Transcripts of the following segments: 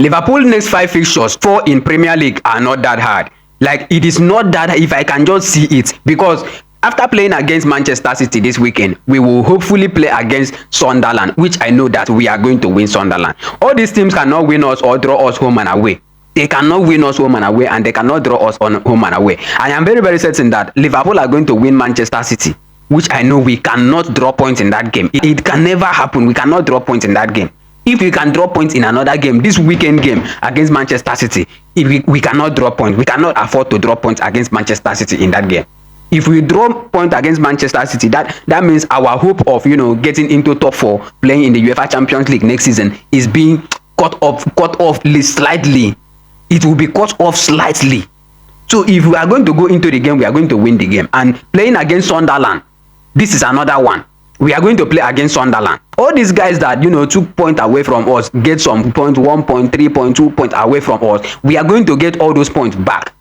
Liverpool next 5 fixtures, 4 in Premier League, are not that hard. Like, it is not that if I can just see it, because after playing against Manchester City this weekend, we will hopefully play against Sunderland, which I know that we are going to win Sunderland. All these teams cannot win us or draw us home and away. They cannot win us home and away, and they cannot draw us on home and away. I am very, very certain that Liverpool are going to win Manchester City, which I know we cannot draw points in that game. It can never happen. We cannot draw points in that game. If we can draw points in another game, this weekend game against Manchester City, if we cannot draw points. We cannot afford to draw points against Manchester City in that game. If we draw points against Manchester City, that means our hope of getting into top 4, playing in the UEFA Champions League next season, is being cut off slightly. It will be cut off slightly. So if we are going to go into the game, we are going to win the game. And playing against Sunderland, this is another one. We are going to play against Sunderland. All these guys that took points away from us, get some points, 1 point, 3 point, 2 points away from us, we are going to get all those points back.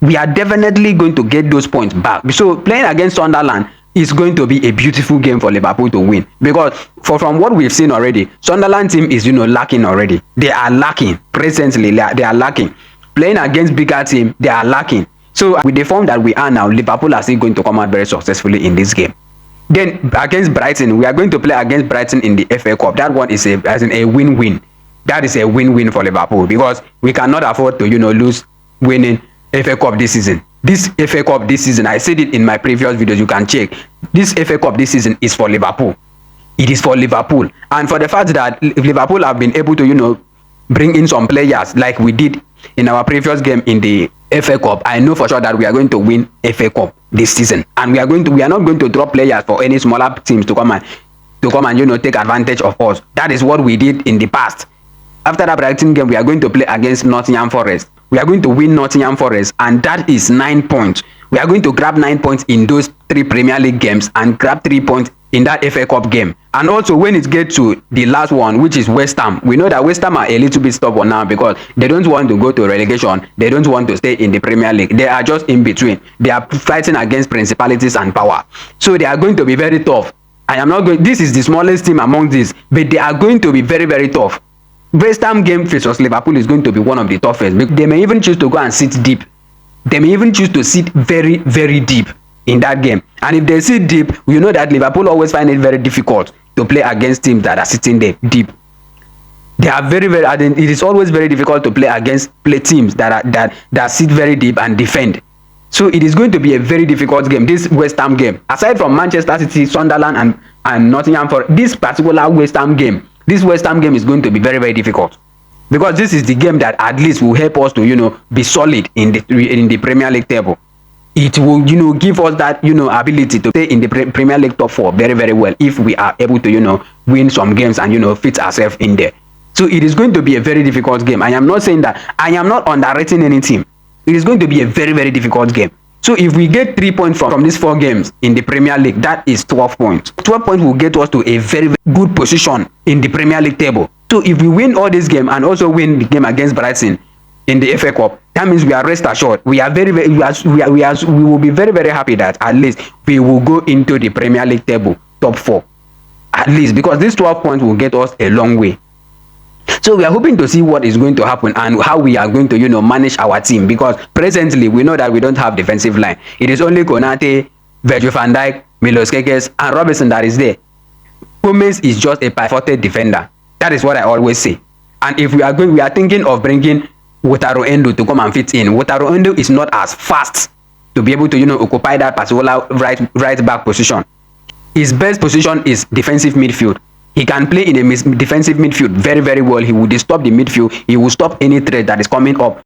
We are definitely going to get those points back. So playing against Sunderland is going to be a beautiful game for Liverpool to win, because from what we've seen already, Sunderland team is lacking already. They are lacking presently. They are lacking. Playing against bigger team, they are lacking. So with the form that we are now, Liverpool are still going to come out very successfully in this game. Then against Brighton, we are going to play against Brighton in the FA Cup. That one is a win-win. That is a win-win for Liverpool, because we cannot afford to lose winning FA Cup this season. This FA Cup this season, I said it in my previous videos, you can check. This FA Cup this season is for Liverpool. It is for Liverpool. And for the fact that Liverpool have been able to bring in some players like we did in our previous game in the FA Cup, I know for sure that we are going to win FA Cup this season. And we are not going to drop players for any smaller teams to come and take advantage of us. That is what we did in the past. After that Brighton game, we are going to play against Nottingham Forest. We are going to win Nottingham Forest, and that is 9 points. We are going to grab 9 points in those 3 Premier League games and grab 3 points in that FA Cup game. And also when it gets to the last one, which is Westham, we know that Westham are a little bit stubborn now, because they don't want to go to relegation. They don't want to stay in the Premier League. They are just in between. They are fighting against principalities and power. So they are going to be very tough. This is the smallest team among these, but they are going to be very, very tough. Westham game versus Liverpool is going to be one of the toughest. They may even choose to go and sit deep. They may even choose to sit very, very deep in that game. And if they sit deep, we know that Liverpool always find it very difficult to play against teams that are sitting there deep. They are very, very. It is always very difficult to play against teams that sit very deep and defend. So it is going to be a very difficult game, this West Ham game. Aside from Manchester City, Sunderland, and Nottingham, for this particular West Ham game, this West Ham game is going to be very, very difficult, because this is the game that at least will help us to be solid in the Premier League table. It will give us that ability to stay in the Premier League top 4 very, very well, if we are able to win some games and fit ourselves in there. So it is going to be a very difficult game. I am not saying that. I am not underrating any team. It is going to be a very, very difficult game. So if we get 3 points from these 4 games in the Premier League, that is 12 points. 12 points will get us to a very, very good position in the Premier League table. So if we win all this game and also win the game against Brighton in the FA Cup, that means we are rest assured. We are very, very, we will be very, very happy that at least we will go into the Premier League table top 4, at least, because these 12 points will get us a long way. So we are hoping to see what is going to happen and how we are going to manage our team, because presently we know that we don't have defensive line. It is only Konate, Virgil van Dijk, Milos Kekes, and Robertson that is there. Gomez is just a pivoted defender. That is what I always say. And if we are thinking of bringing Wataru Endo to come and fit in. Wataru Endo is not as fast to be able to occupy that particular right back position. His best position is defensive midfield. He can play in a defensive midfield very, very well. He will disturb the midfield. He will stop any threat that is coming up